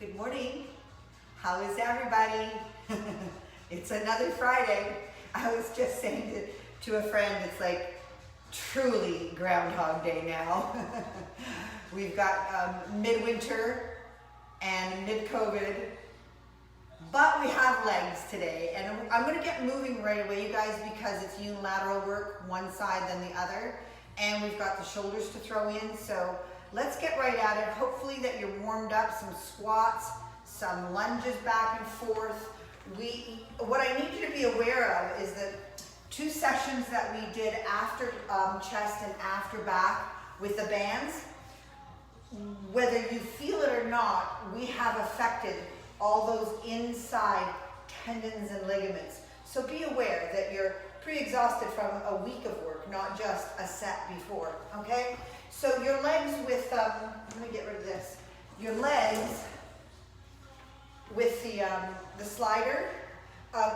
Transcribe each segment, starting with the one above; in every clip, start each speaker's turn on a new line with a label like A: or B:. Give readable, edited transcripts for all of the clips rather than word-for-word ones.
A: Good morning. How is everybody? It's another Friday. I was just saying to a friend, it's like truly Groundhog Day now. We've got midwinter and mid-COVID, but we have legs today. And I'm gonna get moving right away, you guys, because it's unilateral work, one side then the other. And we've got the shoulders to throw in, so let's get right at it. Hopefully that you're warmed up, some squats, some lunges back and forth. What I need you to be aware of is the 2 sessions that we did after chest and after back with the bands. Whether you feel it or not, we have affected all those inside tendons and ligaments. So be aware that you're pre-exhausted from a week of work, not just a set before, okay? So your legs with, let me get rid of this. Your legs with the slider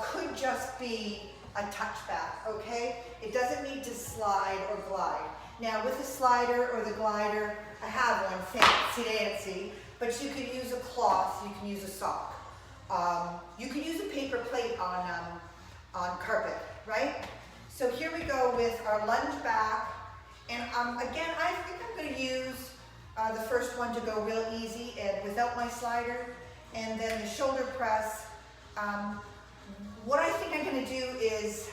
A: could just be a touch back, okay? It doesn't need to slide or glide. Now with the slider or the glider, I have one, fancy, but you can use a cloth, you can use a sock. You can use a paper plate on carpet, right? So here we go with our lunge back. And again, I think I'm going to use the first one to go real easy and without my slider. And then the shoulder press. What I think I'm going to do is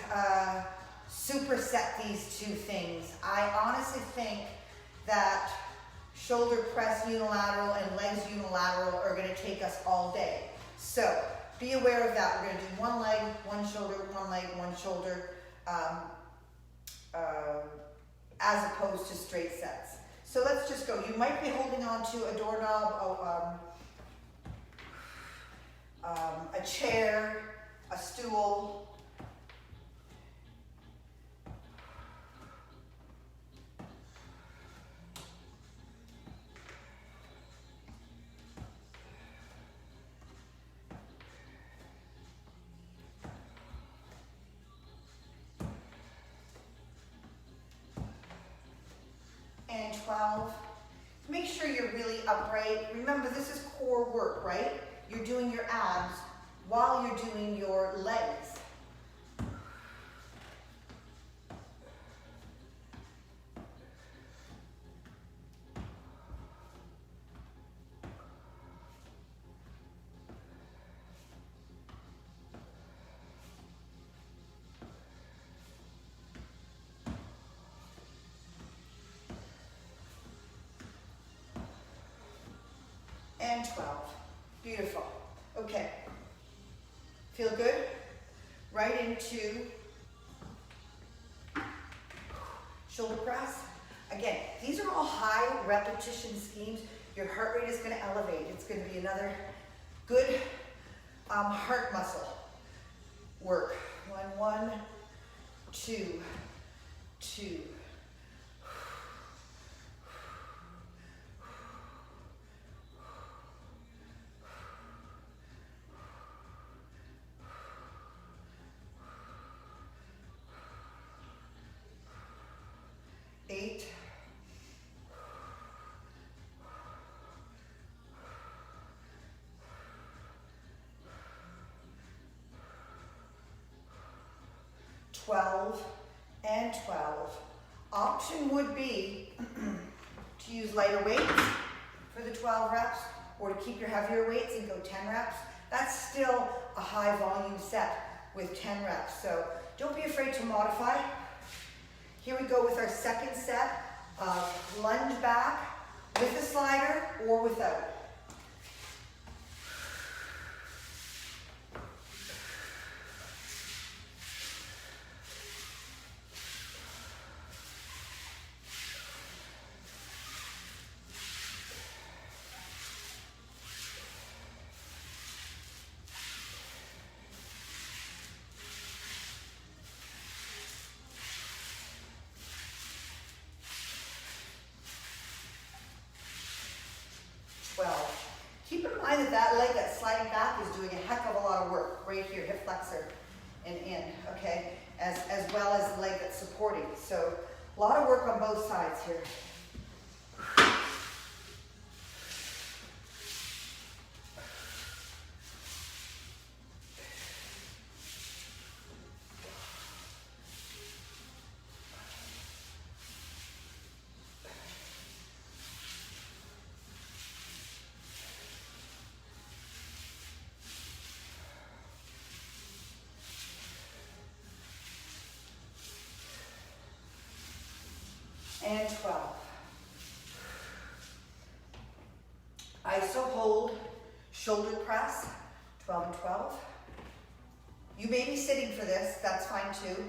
A: superset these 2 things. I honestly think that shoulder press unilateral and legs unilateral are going to take us all day. So be aware of that. We're going to do one leg, one shoulder, one leg, one shoulder, as opposed to straight sets. So let's just go. You might be holding on to a doorknob, a chair, a stool. And 12. Make sure you're really upright. Remember, this is core work, right? You're doing your abs while you're doing your legs. And 12. Beautiful. Okay. Feel good? Right into shoulder press. Again, these are all high repetition schemes. Your heart rate is going to elevate. It's going to be another good heart muscle work. 1, 2, 2. 8, 12, and 12. Option would be to use lighter weights for the 12 reps, or to keep your heavier weights and go 10 reps. That's still a high volume set with 10 reps, so don't be afraid to modify. Here we go with our second set of lunge back with a slider or without. Keep in mind that that leg that's sliding back is doing a heck of a lot of work right here, hip flexor and in, okay? As well as the leg that's supporting. So a lot of work on both sides here. ISO hold, shoulder press, 12 and 12. You may be sitting for this, that's fine too.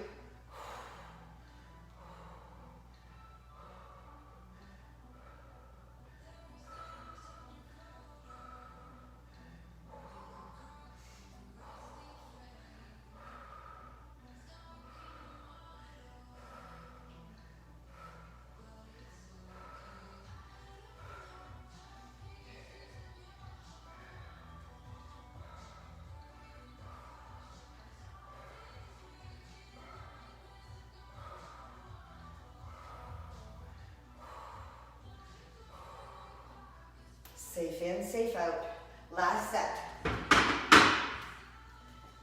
A: Safe in, safe out. Last set. Am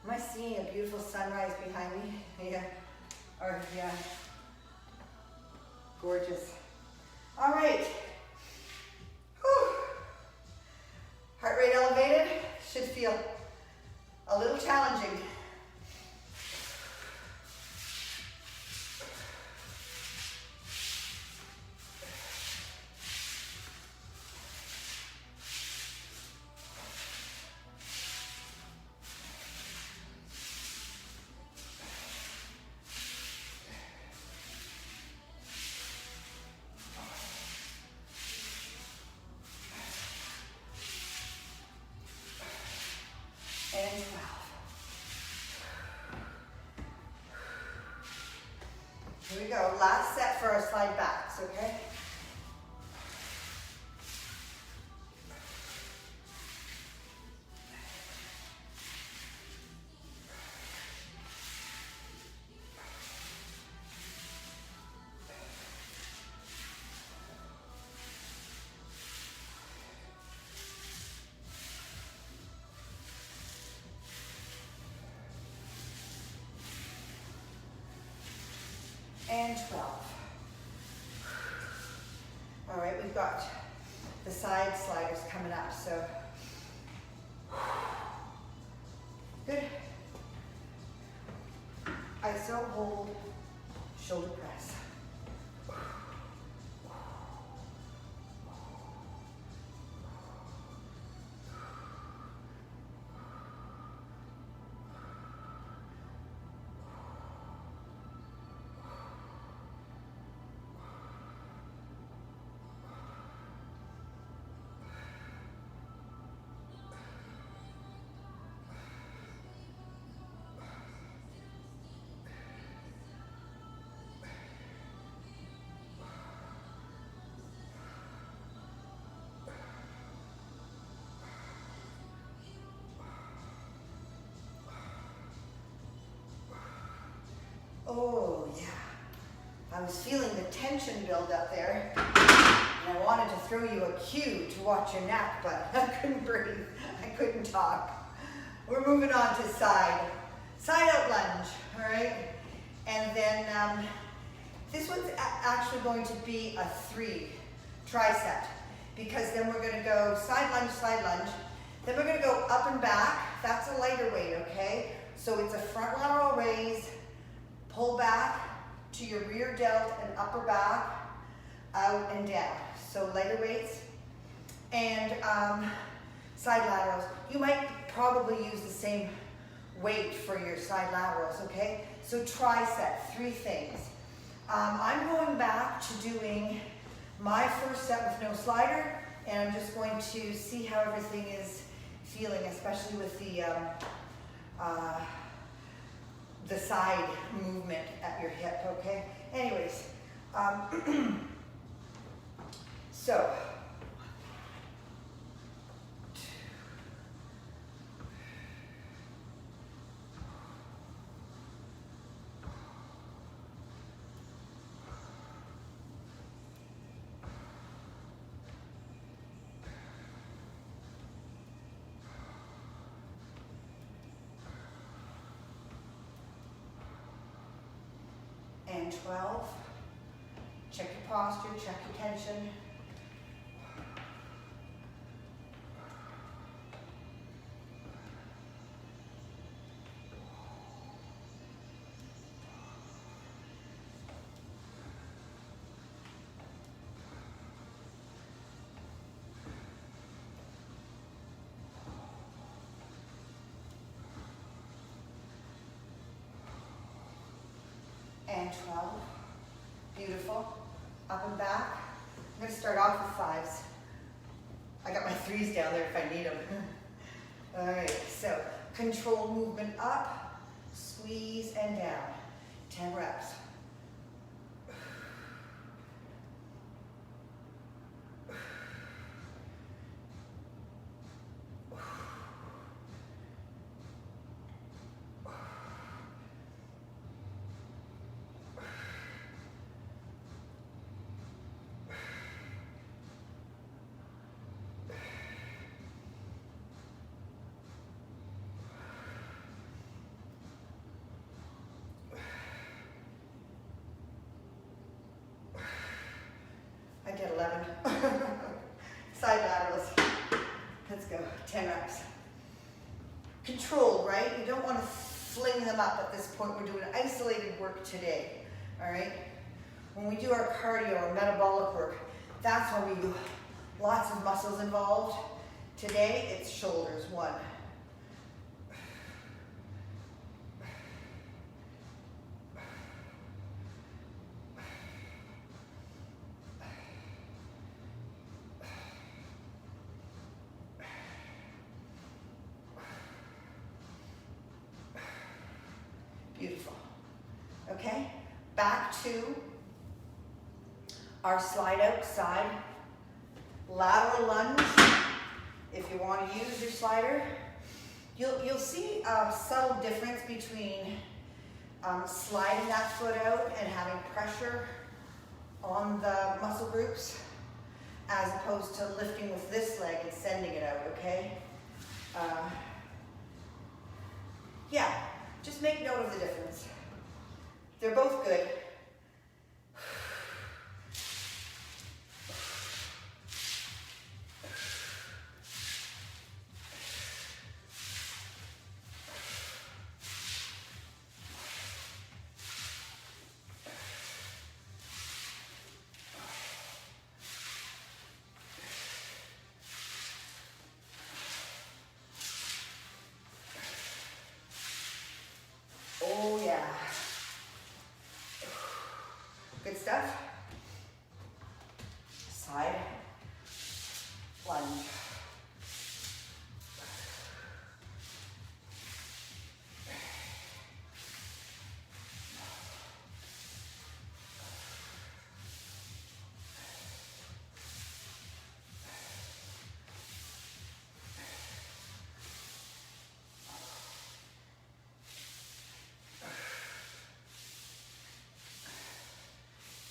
A: I seeing a beautiful sunrise behind me? Yeah. Or, yeah. Gorgeous. All right. Whew. Heart rate elevated. Should feel a little challenging. And 12. Here we go. Last set for our slide backs, okay? And 12. All right, we've got the side sliders coming up, so good. ISO hold, shoulder press. Oh, yeah. I was feeling the tension build up there. And I wanted to throw you a cue to watch your neck, but I couldn't breathe. I couldn't talk. We're moving on to side out lunge, all right? And then this one's actually going to be a 3 tricep, because then we're gonna go side lunge. Then we're gonna go up and back. That's a lighter weight, okay? So it's a front lateral raise, pull back to your rear delt and upper back, out and down. So lighter weights and side laterals. You might probably use the same weight for your side laterals, okay? So tricep, 3 things. I'm going back to doing my first set with no slider, and I'm just going to see how everything is feeling, especially with the side movement at your hip, okay? Anyways, so, and 12. Check your posture, check your tension. and 12. Beautiful. Up and back. I'm going to start off with 5s. I got my 3s down there if I need them. All right, so controlled movement up, squeeze and down. 10 reps. I did 11. Side laterals. Let's go. 10 reps. Controlled, right? You don't want to fling them up at this point. We're doing isolated work today. All right? When we do our cardio or metabolic work, that's when we do lots of muscles involved. Today, it's shoulders. 1. Beautiful. Okay, back to our slide out side. Lateral lunge. If you want to use your slider, you'll see a subtle difference between sliding that foot out and having pressure on the muscle groups as opposed to lifting with this leg and sending it out, okay? Yeah. Just make note of the difference. They're both good. Oh yeah. Good stuff. Side lunge.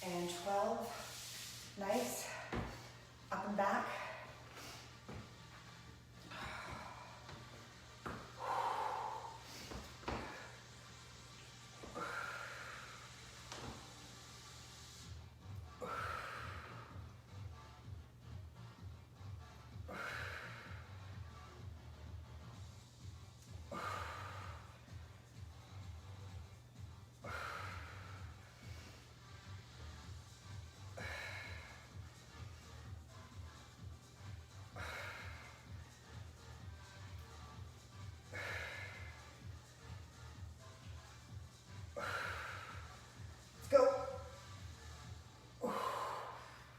A: And 12, nice, up and back.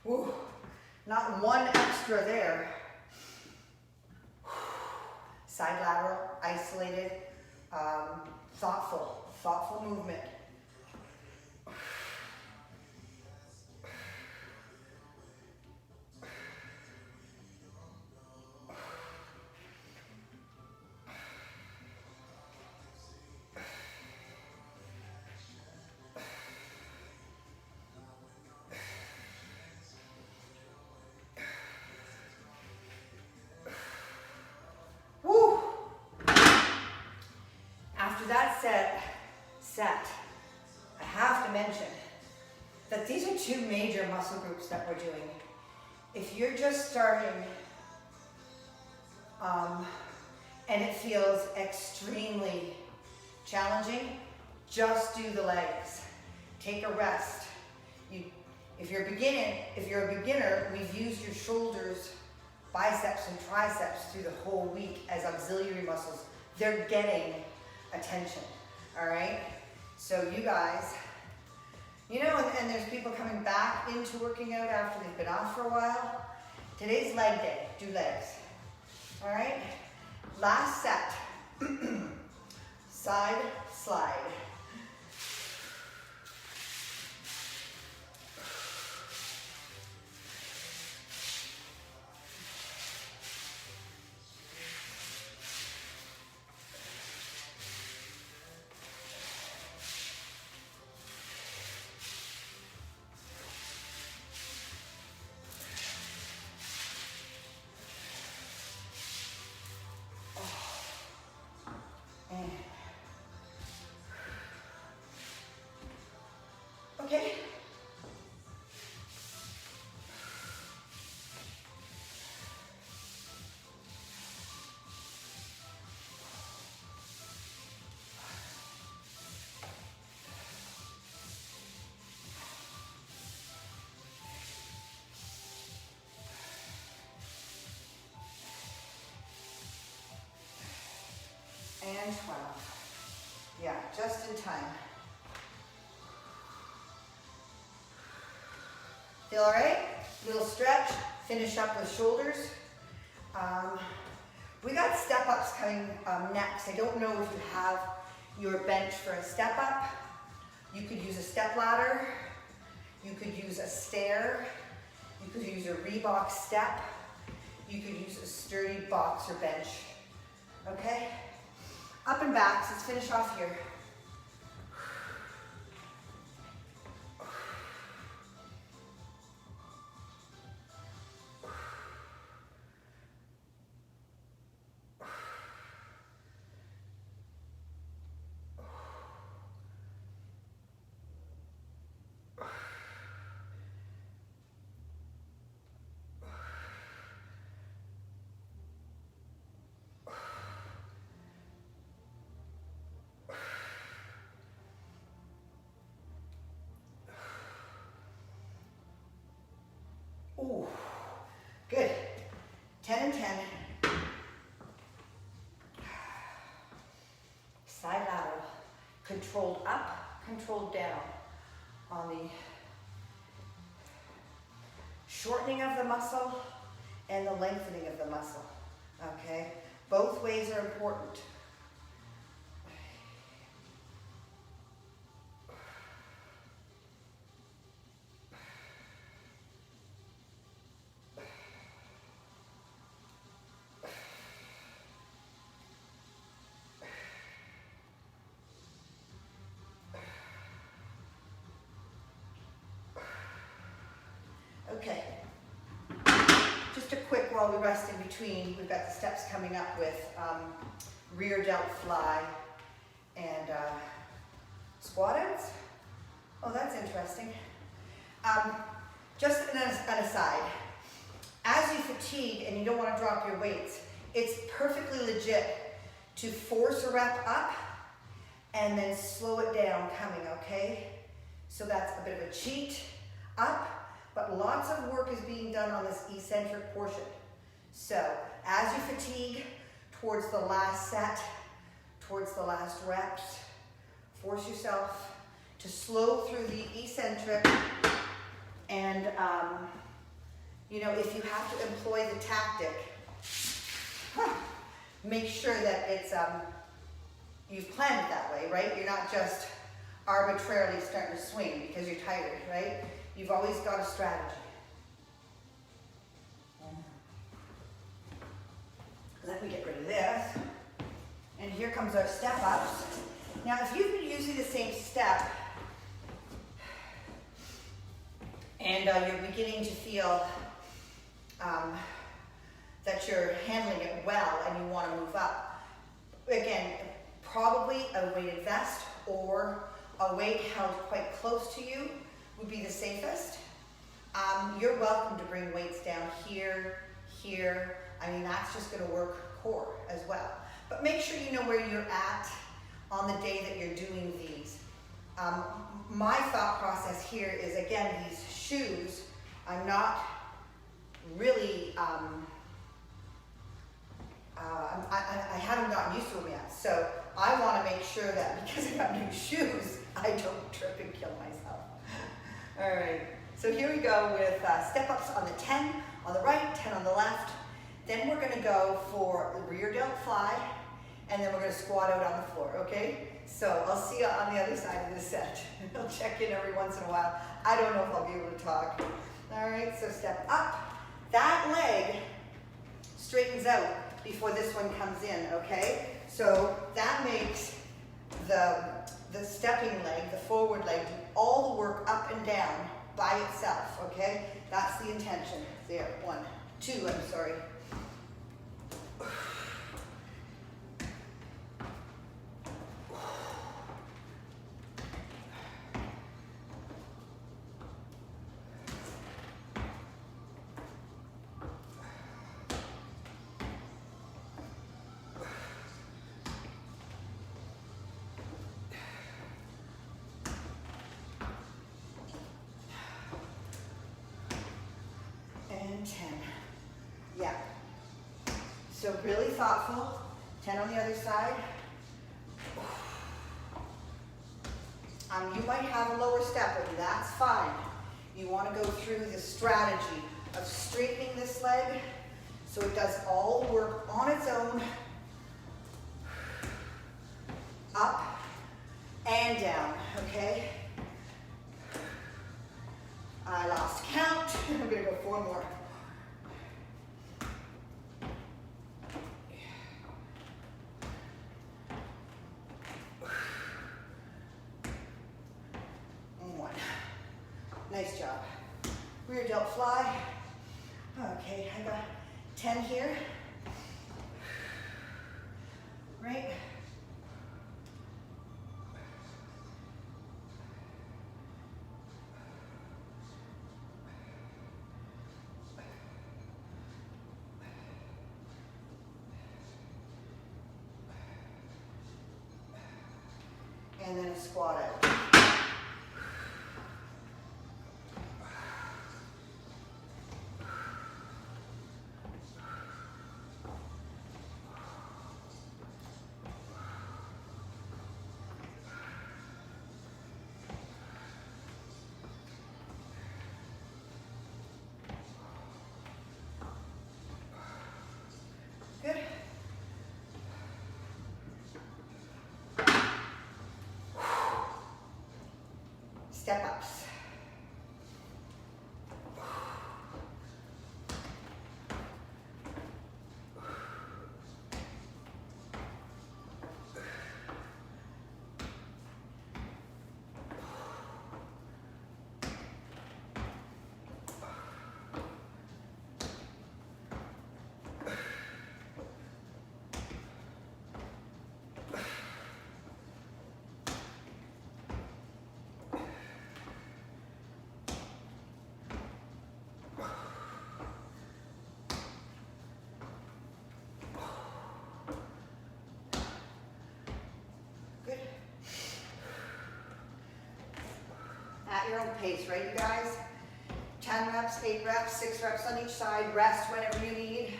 A: Ooh, not one extra there. Side lateral, isolated, thoughtful movement. After that set, I have to mention that these are 2 major muscle groups that we're doing. If you're just starting and it feels extremely challenging, just do the legs. Take a rest. If you're a beginner, we've used your shoulders, biceps and triceps through the whole week as auxiliary muscles. They're getting attention, all right? So you guys You know, and there's people coming back into working out after they've been off for a while. Today's leg day, do legs. All right, last set. Side slide. Okay. And 12. Yeah, just in time. Feel all right? Little stretch, finish up with shoulders. We got step ups coming next. I don't know if you have your bench for a step up. You could use a step ladder. You could use a stair. You could use a Reebok step. You could use a sturdy box or bench. Okay? Up and back, so let's finish off here. Ooh, good. 10 and 10. Side lateral. Controlled up, controlled down. On the shortening of the muscle and the lengthening of the muscle. Okay? Both ways are important. Okay, just a quick while we rest in between, we've got the steps coming up with Rear Delt Fly and squat outs. Oh, that's interesting. Just an aside, as you fatigue and you don't want to drop your weights, it's perfectly legit to force a rep up and then slow it down coming, okay? So that's a bit of a cheat, up, but lots of work is being done on this eccentric portion. So as you fatigue towards the last set, towards the last reps, force yourself to slow through the eccentric. And you know, if you have to employ the tactic, make sure that it's you've planned it that way, right? You're not just arbitrarily starting to swing because you're tired, right? You've always got a strategy. Let me get rid of this. And here comes our step ups. Now, if you've been using the same step and you're beginning to feel that you're handling it well and you want to move up, again, probably a weighted vest or a weight held quite close to you would be the safest. You're welcome to bring weights down here, here. I mean, that's just going to work core as well. But make sure you know where you're at on the day that you're doing these. My thought process here is, again, these shoes, I'm not really, I haven't gotten used to them yet. So I want to make sure that because I got new shoes, I don't trip and kill myself. All right, so here we go with step-ups on the 10 on the right, 10 on the left. Then we're gonna go for the rear delt fly, and then we're gonna squat out on the floor, okay? So I'll see you on the other side of this set. I'll check in every once in a while. I don't know if I'll be able to talk. All right, so step up. That leg straightens out before this one comes in, okay? So that makes the stepping leg, the forward leg, do all the work up and down by itself, okay? That's the intention. There, 1, 2, I'm sorry. And 10. Yeah. So really thoughtful. 10 on the other side. You might have a lower step, but that's fine. You want to go through the strategy of straightening this leg so it does all the work on its own, up and down, okay? I lost count. I'm going to go 4 more. And 1. Nice job. Rear delt fly. Okay, I got 10 here. Right? And then a squat out. Good. Step ups. At your own pace, right, you guys? 10 reps, 8 reps, 6 reps on each side. Rest whenever you need.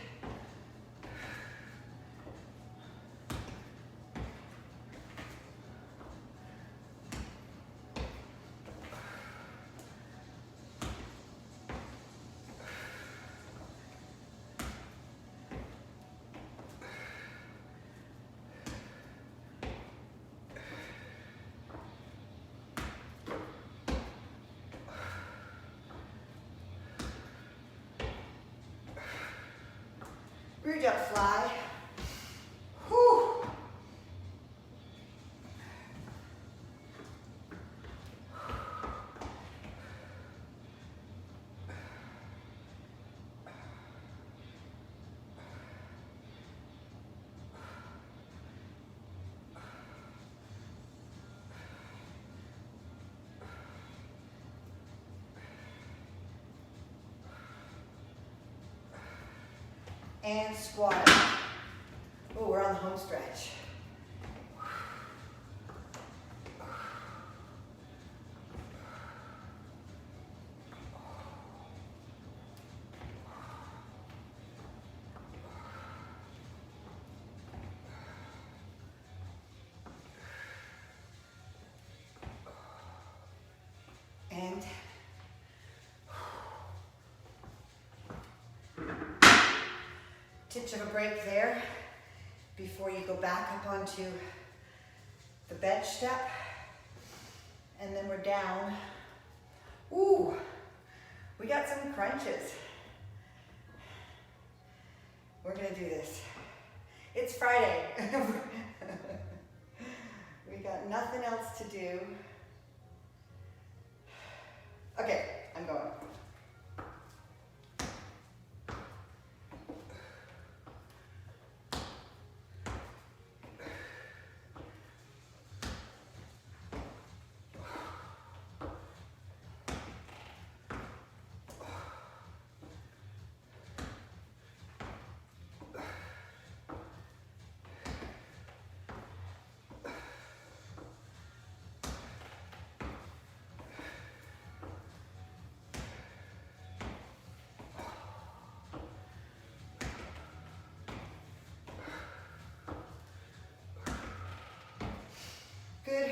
A: Rear delt fly. Whew. And squat out. Oh, we're on the home stretch. And Stitch of a break there before you go back up onto the bench step. And then we're down. Ooh, we got some crunches. We're gonna do this. It's Friday. We got nothing else to do. Okay, I'm going. Good.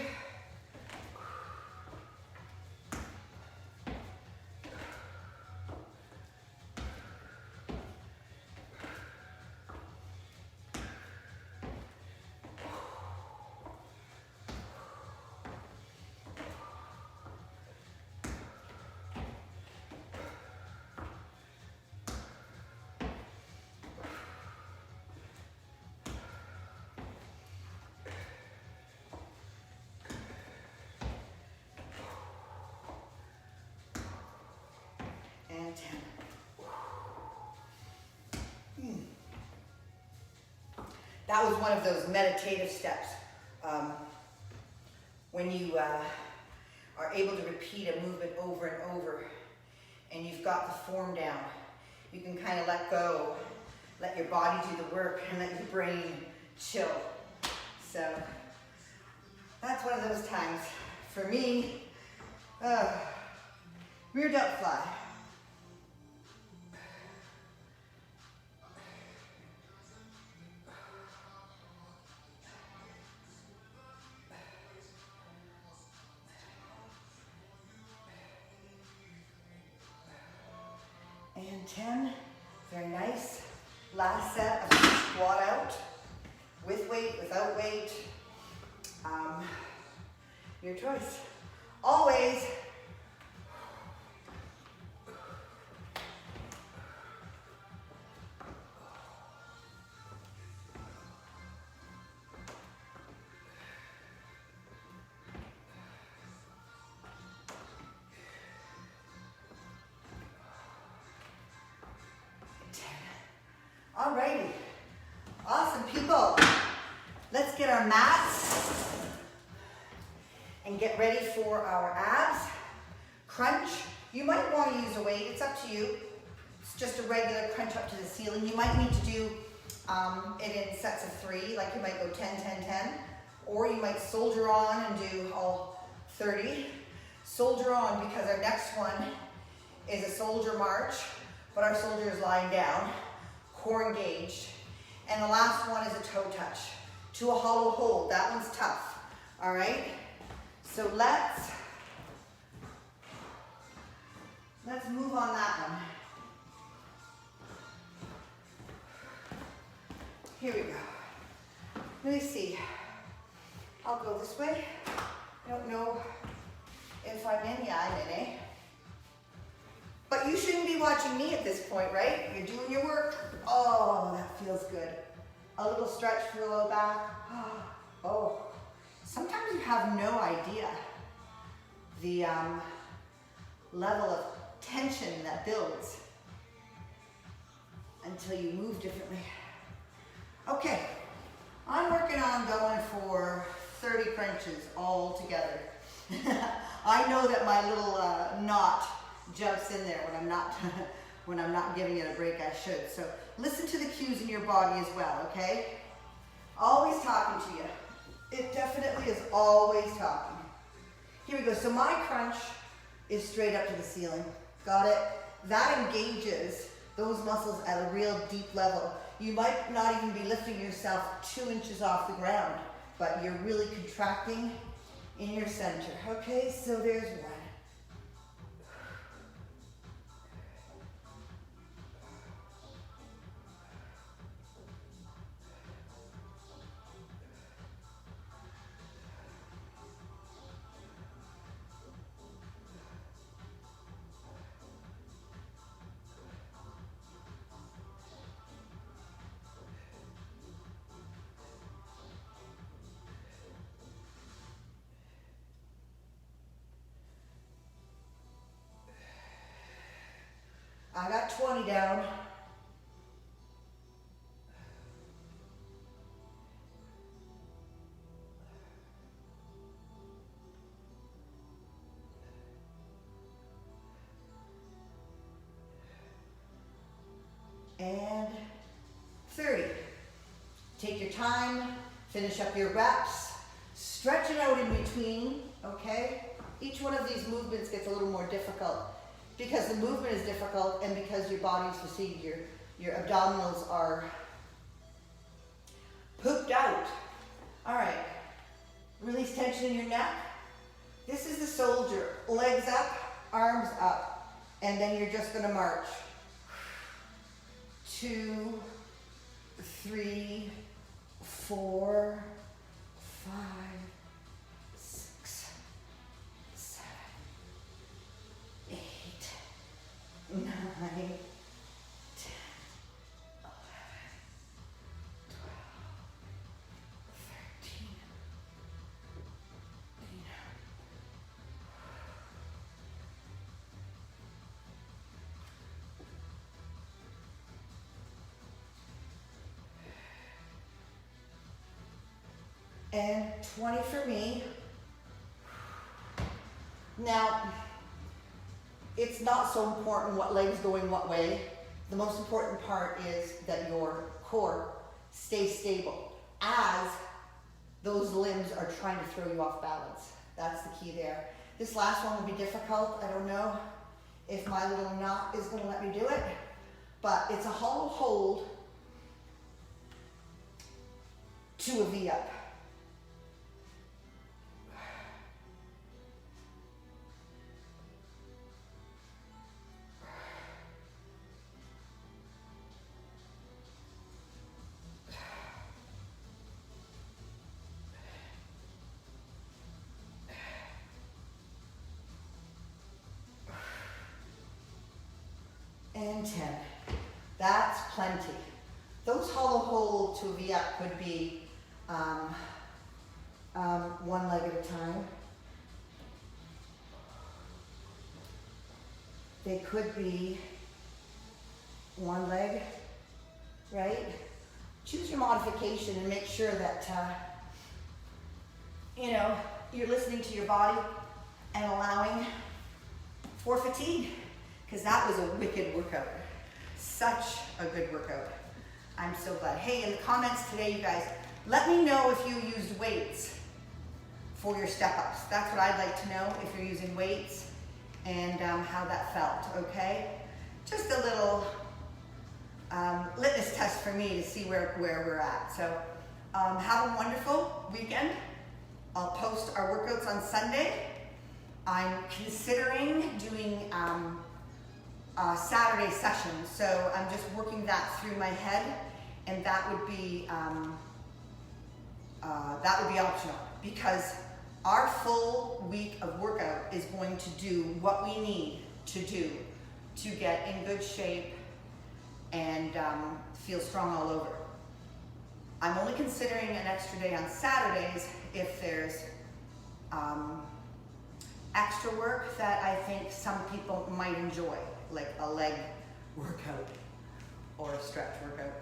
A: And 10. That was one of those meditative steps. When you are able to repeat a movement over and over and you've got the form down, you can kind of let go, let your body do the work and let your brain chill. So that's one of those times. For me, Rear Delt Fly. And 10, very nice. Last set of squat out, with weight, without weight. Your choice. Always. Alrighty, awesome people. Let's get our mats and get ready for our abs. Crunch. You might want to use a weight, it's up to you. It's just a regular crunch up to the ceiling. You might need to do it in sets of 3, like you might go 10, 10, 10, or you might soldier on and do all 30. Soldier on because our next one is a soldier march, but our soldier is lying down. Core engaged, and the last one is a toe touch to a hollow hold. That one's tough. All right, so let's move on that one. Here we go. Let me see. I'll go this way. I don't know if I'm in. Yeah, I'm in, eh? But you shouldn't be watching me at this point, right? You're doing your work. Oh, that feels good. A little stretch for the low back. Oh, sometimes you have no idea the level of tension that builds until you move differently. Okay, I'm working on going for 30 crunches all together. I know that my little knot jumps in there when I'm not giving it a break. I should. So listen to the cues in your body as well, okay? Always talking to you. It definitely is always talking. Here we go. So my crunch is straight up to the ceiling. Got it? That engages those muscles at a real deep level. You might not even be lifting yourself 2 inches off the ground, but you're really contracting in your center. Okay, so there's one. 20 down. And 30. Take your time, finish up your reps, stretch it out in between, okay? Each one of these movements gets a little more difficult because the movement is difficult and because your body's fatigued, your abdominals are pooped out. All right, release tension in your neck. This is the soldier, legs up, arms up, and then you're just gonna march. 2, 3, 4, 5, 6, 7, 8, 9, 10, 11, 12, 13, 14. And 20 for me. Now, it's not so important what leg's going what way. The most important part is that your core stays stable as those limbs are trying to throw you off balance. That's the key there. This last one will be difficult. I don't know if my little knot is going to let me do it, but it's a hollow hold to a V up. And 10. That's plenty. Those hollow hold to a V up could be one leg at a time. They could be one leg, right? Choose your modification and make sure that you're listening to your body and allowing for fatigue. Because that was a wicked workout. Such a good workout. I'm so glad. Hey, in the comments today, you guys, let me know if you used weights for your step-ups. That's what I'd like to know, if you're using weights and how that felt, okay? Just a little litmus test for me to see where we're at. So have a wonderful weekend. I'll post our workouts on Sunday. I'm considering doing Saturday session, so I'm just working that through my head, and that would be optional because our full week of workout is going to do what we need to do to get in good shape and feel strong all over. I'm only considering an extra day on Saturdays if there's extra work that I think some people might enjoy, like a leg workout or a stretch workout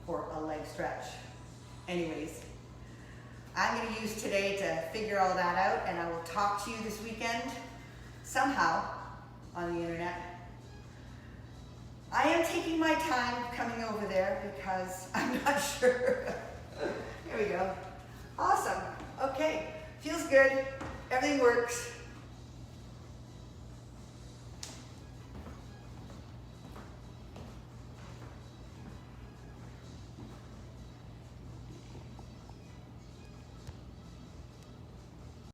A: or a leg stretch. Anyways, I'm going to use today to figure all that out, and I will talk to you this weekend somehow on the internet. I am taking my time coming over there because I'm not sure. Here we go. Awesome. Okay. Feels good. Everything works.